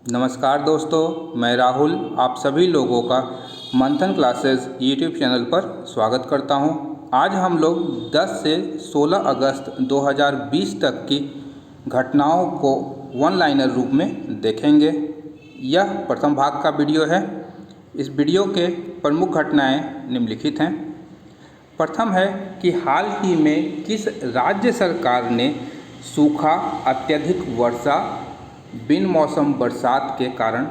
नमस्कार दोस्तों, मैं राहुल आप सभी लोगों का मंथन क्लासेस यूट्यूब चैनल पर स्वागत करता हूं। आज हम लोग 10 से 16 अगस्त 2020 तक की घटनाओं को वन लाइनर रूप में देखेंगे। यह प्रथम भाग का वीडियो है। इस वीडियो के प्रमुख घटनाएं निम्नलिखित हैं। प्रथम है कि हाल ही में किस राज्य सरकार ने सूखा, अत्यधिक वर्षा, बिन मौसम बरसात के कारण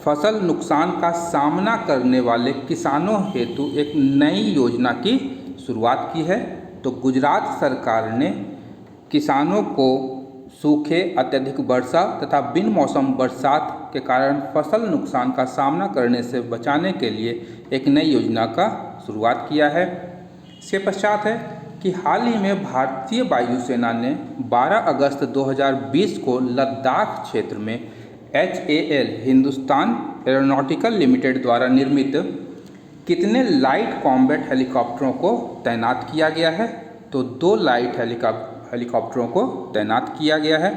फसल नुकसान का सामना करने वाले किसानों हेतु एक नई योजना की शुरुआत की है। तो गुजरात सरकार ने किसानों को सूखे, अत्यधिक वर्षा तथा बिन मौसम बरसात के कारण फसल नुकसान का सामना करने से बचाने के लिए एक नई योजना का शुरुआत किया है। इसके पश्चात है कि हाल ही में भारतीय वायुसेना ने 12 अगस्त 2020 को लद्दाख क्षेत्र में HAL हिंदुस्तान एरोनॉटिकल लिमिटेड द्वारा निर्मित कितने लाइट कॉम्बैट हेलीकॉप्टरों को तैनात किया गया है। तो 2 लाइट हेलीकॉप्टरों को तैनात किया गया है।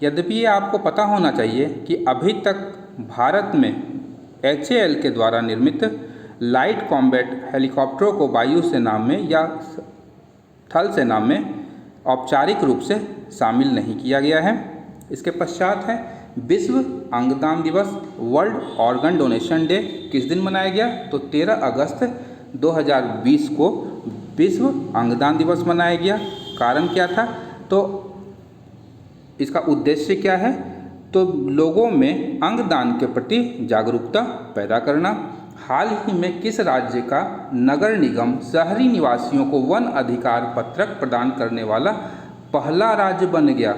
यद्यपि ये आपको पता होना चाहिए कि अभी तक भारत में HAL के द्वारा निर्मित लाइट कॉम्बैट हेलीकॉप्टरों को वायुसेना में या थल सेना में औपचारिक रूप से शामिल नहीं किया गया है। इसके पश्चात है विश्व अंगदान दिवस, वर्ल्ड ऑर्गन डोनेशन डे किस दिन मनाया गया। तो 13 अगस्त 2020 को विश्व अंगदान दिवस मनाया गया। कारण क्या था, तो इसका उद्देश्य क्या है, तो लोगों में अंगदान के प्रति जागरूकता पैदा करना। हाल ही में किस राज्य का नगर निगम शहरी निवासियों को वन अधिकार पत्रक प्रदान करने वाला पहला राज्य बन गया।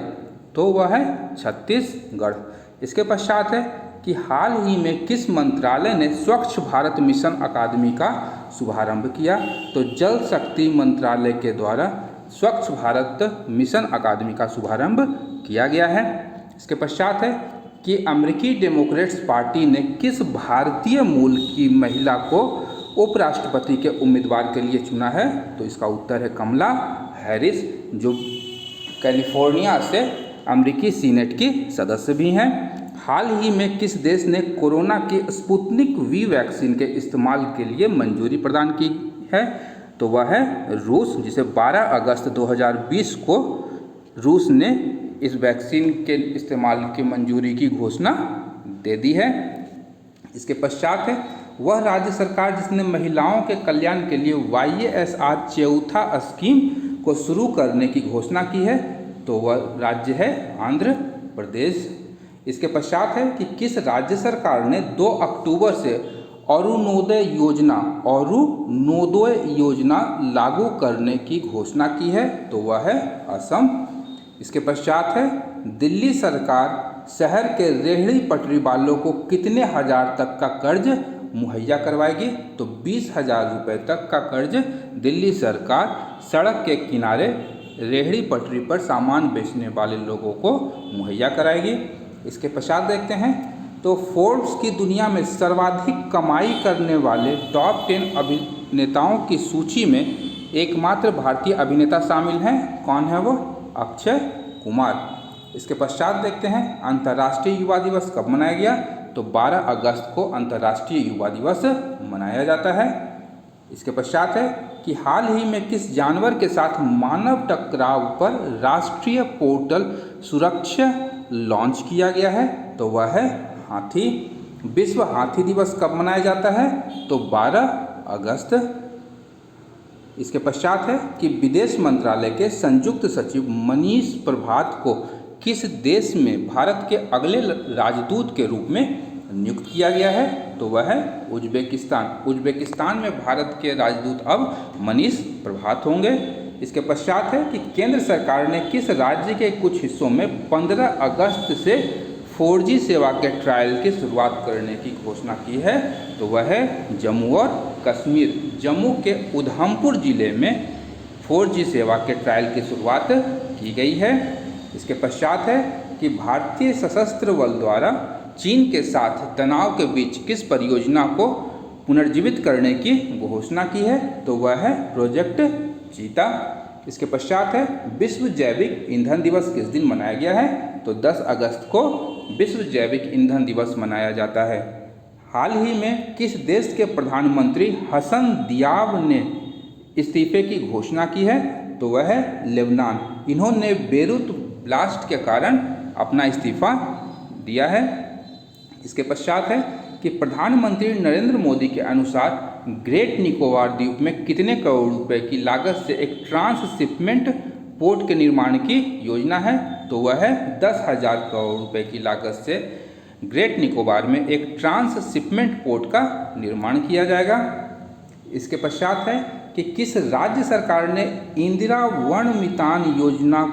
तो वह है छत्तीसगढ़। इसके पश्चात है कि हाल ही में किस मंत्रालय ने स्वच्छ भारत मिशन अकादमी का शुभारंभ किया। तो जल शक्ति मंत्रालय के द्वारा स्वच्छ भारत मिशन अकादमी का शुभारंभ किया गया है। इसके पश्चात है कि अमेरिकी डेमोक्रेट्स पार्टी ने किस भारतीय मूल की महिला को उपराष्ट्रपति के उम्मीदवार के लिए चुना है। तो इसका उत्तर है कमला हैरिस, जो कैलिफोर्निया से अमेरिकी सीनेट की सदस्य भी हैं। हाल ही में किस देश ने कोरोना की स्पुतनिक वी वैक्सीन के इस्तेमाल के लिए मंजूरी प्रदान की है। तो वह है रूस, जिसे 12 अगस्त 2020 को रूस ने इस वैक्सीन के इस्तेमाल की मंजूरी की घोषणा दे दी है। इसके पश्चात है वह राज्य सरकार जिसने महिलाओं के कल्याण के लिए YSR चौथा स्कीम को शुरू करने की घोषणा की है। तो वह राज्य है आंध्र प्रदेश। इसके पश्चात है कि किस राज्य सरकार ने 2 अक्टूबर से अरुणोदय योजना लागू करने की घोषणा की है। तो वह है असम। इसके पश्चात है दिल्ली सरकार शहर के रेहड़ी पटरी वालों को कितने हजार तक का कर्ज मुहैया करवाएगी। तो 20,000 रुपये तक का कर्ज दिल्ली सरकार सड़क के किनारे रेहड़ी पटरी पर सामान बेचने वाले लोगों को मुहैया कराएगी। इसके पश्चात देखते हैं तो फोर्ब्स की दुनिया में सर्वाधिक कमाई करने वाले टॉप 10 अभिनेताओं की सूची में एकमात्र भारतीय अभिनेता शामिल हैं। कौन है वो? अक्षय कुमार। इसके पश्चात देखते हैं अंतर्राष्ट्रीय युवा दिवस कब मनाया गया। तो 12 अगस्त को अंतर्राष्ट्रीय युवा दिवस मनाया जाता है। इसके पश्चात है कि हाल ही में किस जानवर के साथ मानव टकराव पर राष्ट्रीय पोर्टल सुरक्षा लॉन्च किया गया है। तो वह है हाथी। विश्व हाथी दिवस कब मनाया जाता है। तो 12 अगस्त। इसके पश्चात है कि विदेश मंत्रालय के संयुक्त सचिव मनीष प्रभात को किस देश में भारत के अगले राजदूत के रूप में नियुक्त किया गया है। तो वह है उज्बेकिस्तान। उज्बेकिस्तान में भारत के राजदूत अब मनीष प्रभात होंगे। इसके पश्चात है कि केंद्र सरकार ने किस राज्य के कुछ हिस्सों में 15 अगस्त से 4G सेवा के ट्रायल की शुरुआत करने की घोषणा की है। तो वह है जम्मू और कश्मीर। जम्मू के उधमपुर जिले में 4G सेवा के ट्रायल की शुरुआत की गई है। इसके पश्चात है कि भारतीय सशस्त्र बल द्वारा चीन के साथ तनाव के बीच किस परियोजना को पुनर्जीवित करने की घोषणा की है। तो वह है प्रोजेक्ट चीता। इसके पश्चात है विश्व जैविक ईंधन दिवस किस दिन मनाया गया है। तो 10 अगस्त को विश्व जैविक ईंधन दिवस मनाया जाता है। हाल ही में किस देश के प्रधानमंत्री हसन दियाब ने इस्तीफे की घोषणा की है? तो वह है लेबनान। इन्होंने बेरूत ब्लास्ट के कारण अपना इस्तीफा दिया है। इसके पश्चात है कि प्रधानमंत्री नरेंद्र मोदी के अनुसार ग्रेट निकोबार द्वीप में कितने करोड़ रुपए की लागत से एक ट्रांसशिपमेंट पोर्ट के निर्माण की योजना है? तो वह है 10,000 करोड़ रुपए की लागत से ग्रेट निकोबार में एक ट्रांसशिपमेंट पोर्ट का निर्माण किया जाएगा। इसके पश्चात है कि किस राज्य सरकार ने इंदिरा वन मितान योजना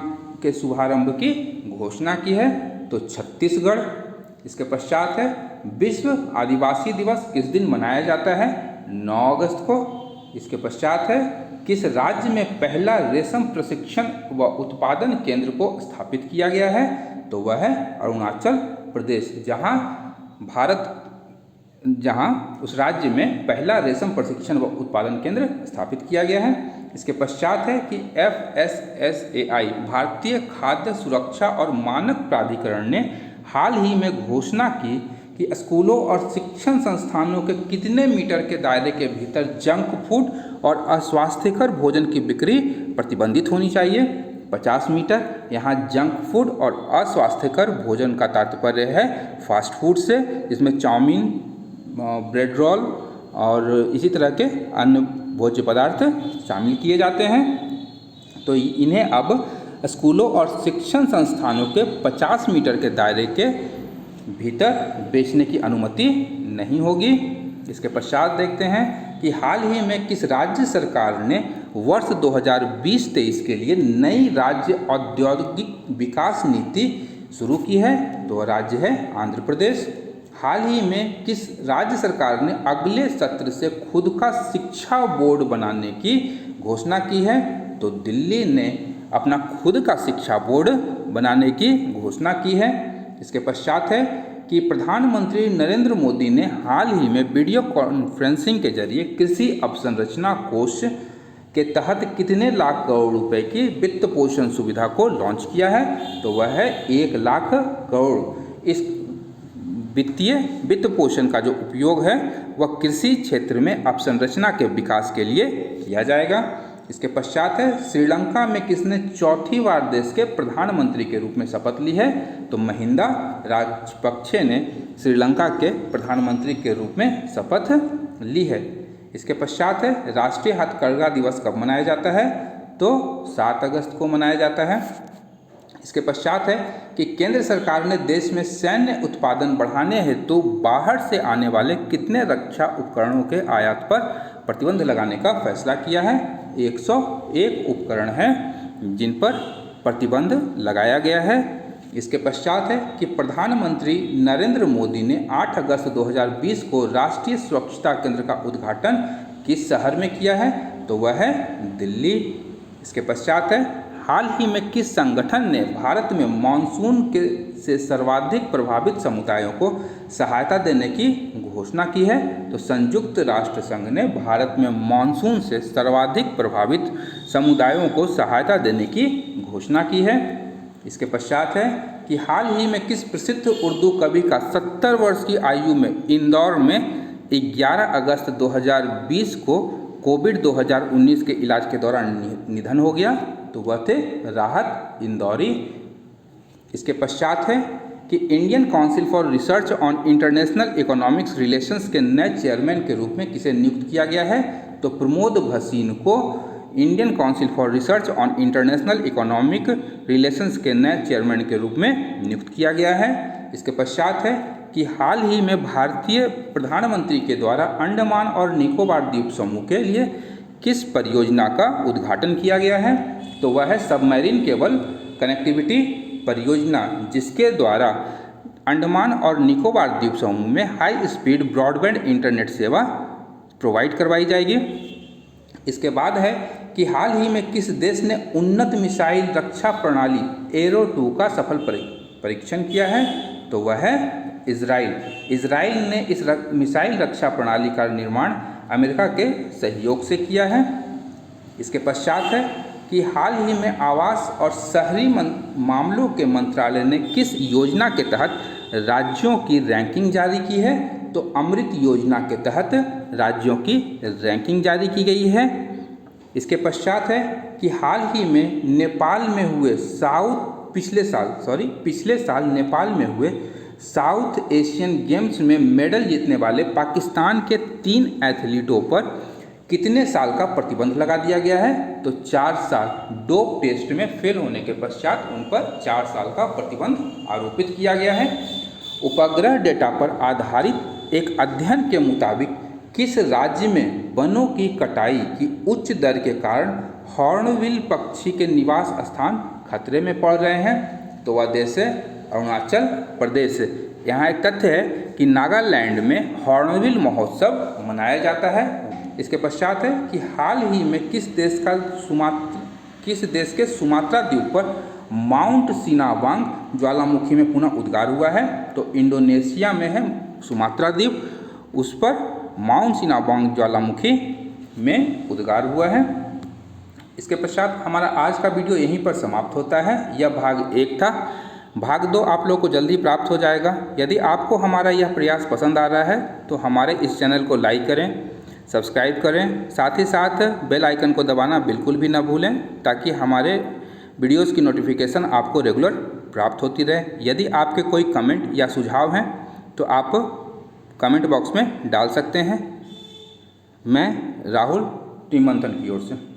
के शुभारंभ की घोषणा की है? तो छत्तीसगढ़। इसके पश्चात है विश्व आदिवासी दिवस किस दिन मनाया जाता है? 9 अगस्त को। इसके पश्चात है किस राज्य में पहला रेशम प्रशिक्षण व उत्पादन केंद्र को स्थापित किया गया है? तो वह है अरुणाचल प्रदेश, जहां उस राज्य में पहला रेशम प्रशिक्षण व उत्पादन केंद्र स्थापित किया गया है। इसके पश्चात है कि FSSAI भारतीय खाद्य सुरक्षा और मानक प्राधिकरण ने हाल ही में घोषणा की कि स्कूलों और शिक्षण संस्थानों के कितने मीटर के दायरे के भीतर जंक फूड और अस्वास्थ्यकर भोजन की बिक्री प्रतिबंधित होनी चाहिए? 50 मीटर। यहाँ जंक फूड और अस्वास्थ्यकर भोजन का तात्पर्य है फास्ट फूड से, जिसमें चाउमीन, ब्रेड रोल और इसी तरह के अन्य भोज्य पदार्थ शामिल किए जाते हैं। तो इन्हें अब स्कूलों और शिक्षण संस्थानों के 50 मीटर के दायरे के भीतर बेचने की अनुमति नहीं होगी। इसके पश्चात देखते हैं कि हाल ही में किस राज्य सरकार ने वर्ष 2020-23 के लिए नई राज्य औद्योगिक विकास नीति शुरू की है? तो वह राज्य है आंध्र प्रदेश। हाल ही में किस राज्य सरकार ने अगले सत्र से खुद का शिक्षा बोर्ड बनाने की घोषणा की है? तो दिल्ली ने अपना खुद का शिक्षा बोर्ड बनाने की घोषणा की है। इसके पश्चात है कि प्रधानमंत्री नरेंद्र मोदी ने हाल ही में वीडियो कॉन्फ्रेंसिंग के जरिए कृषि अवसंरचना कोष के तहत कितने लाख करोड़ रुपए की वित्त पोषण सुविधा को लॉन्च किया है? तो वह है 1 लाख करोड़। इस वित्त पोषण का जो उपयोग है वह कृषि क्षेत्र में अवसंरचना के विकास के लिए किया जाएगा। इसके पश्चात है श्रीलंका में किसने चौथी बार देश के प्रधानमंत्री के रूप में शपथ ली है? तो महिंदा राजपक्षे ने श्रीलंका के प्रधानमंत्री के रूप में शपथ ली है। इसके पश्चात है राष्ट्रीय हथकरघा दिवस कब मनाया जाता है? तो 7 अगस्त को मनाया जाता है। इसके पश्चात है कि केंद्र सरकार ने देश में सैन्य उत्पादन बढ़ाने हेतु बाहर से आने वाले कितने रक्षा उपकरणों के आयात पर प्रतिबंध लगाने का फैसला किया है? 101 उपकरण हैं जिन पर प्रतिबंध लगाया गया है। इसके पश्चात है कि प्रधानमंत्री नरेंद्र मोदी ने 8 अगस्त 2020 को राष्ट्रीय स्वच्छता केंद्र का उद्घाटन किस शहर में किया है? तो वह है दिल्ली। इसके पश्चात है हाल ही में किस संगठन ने भारत में मानसून से सर्वाधिक प्रभावित समुदायों को सहायता देने की घोषणा की है? तो संयुक्त राष्ट्र संघ ने भारत में मानसून से सर्वाधिक प्रभावित समुदायों को सहायता देने की घोषणा की है। इसके पश्चात है कि हाल ही में किस प्रसिद्ध उर्दू कवि का 70 वर्ष की आयु में इंदौर में 11 अगस्त 2020 को कोविड 2019 के इलाज के दौरान निधन हो गया? तो वह थे राहत इंदौरी। इसके पश्चात है कि Indian council for research on international economics relations के नए चेयरमैन के रूप में किसे नियुक्त किया गया है? तो प्रमोद भसीन को Indian council for research on international economic relations के नए चेयरमैन के रूप में नियुक्त किया गया है। इसके पश्चात है कि हाल ही में भारतीय प्रधानमंत्री के द्वारा अंडमान और निकोबार द्वीप समूह के लिए किस परियोजना का उद्घाटन किया गया है? तो वह है सबमरीन केबल कनेक्टिविटी परियोजना, जिसके द्वारा अंडमान और निकोबार द्वीप समूह में हाई स्पीड ब्रॉडबैंड इंटरनेट सेवा प्रोवाइड करवाई जाएगी। इसके बाद है कि हाल ही में किस देश ने उन्नत मिसाइल रक्षा प्रणाली एरो 2 का सफल परीक्षण किया है? तो वह है इजराइल। इजराइल ने इस मिसाइल रक्षा प्रणाली का निर्माण अमेरिका के सहयोग से किया है। इसके पश्चात है कि हाल ही में आवास और शहरी मामलों के मंत्रालय ने किस योजना के तहत राज्यों की रैंकिंग जारी की है। तो अमृत योजना के तहत राज्यों की रैंकिंग जारी की गई है। इसके पश्चात है कि हाल ही में नेपाल में हुए पिछले साल नेपाल में हुए साउथ एशियन गेम्स में मेडल जीतने वाले पाकिस्तान के 3 एथलीटों पर कितने साल का प्रतिबंध लगा दिया गया है? तो 4 साल। डोप टेस्ट में फेल होने के पश्चात उन पर 4 साल का प्रतिबंध आरोपित किया गया है। उपग्रह डेटा पर आधारित एक अध्ययन के मुताबिक किस राज्य में वनों की कटाई की उच्च दर के कारण हॉर्नबिल पक्षी के निवास स्थान खतरे में पड़ रहे हैं? तो वह देश है अरुणाचल प्रदेश। यहाँ एक तथ्य है कि नागालैंड में हॉर्नबिल महोत्सव मनाया जाता है। इसके पश्चात है कि हाल ही में किस देश के सुमात्रा द्वीप पर माउंट सिनावांग ज्वालामुखी में पुनः उद्गार हुआ है? तो इंडोनेशिया में है सुमात्रा द्वीप, उस पर माउंट सिनावांग ज्वालामुखी में उद्गार हुआ है। इसके पश्चात हमारा आज का वीडियो यहीं पर समाप्त होता है। यह भाग 1 था। भाग 2 आप लोग को जल्दी प्राप्त हो जाएगा। यदि आपको हमारा यह प्रयास पसंद आ रहा है तो हमारे इस चैनल को लाइक करें, सब्सक्राइब करें, साथ ही साथ बेल आइकन को दबाना बिल्कुल भी ना भूलें, ताकि हमारे वीडियोस की नोटिफिकेशन आपको रेगुलर प्राप्त होती रहे। यदि आपके कोई कमेंट या सुझाव हैं तो आप कमेंट बॉक्स में डाल सकते हैं। मैं राहुल टीम मंथन की ओर से।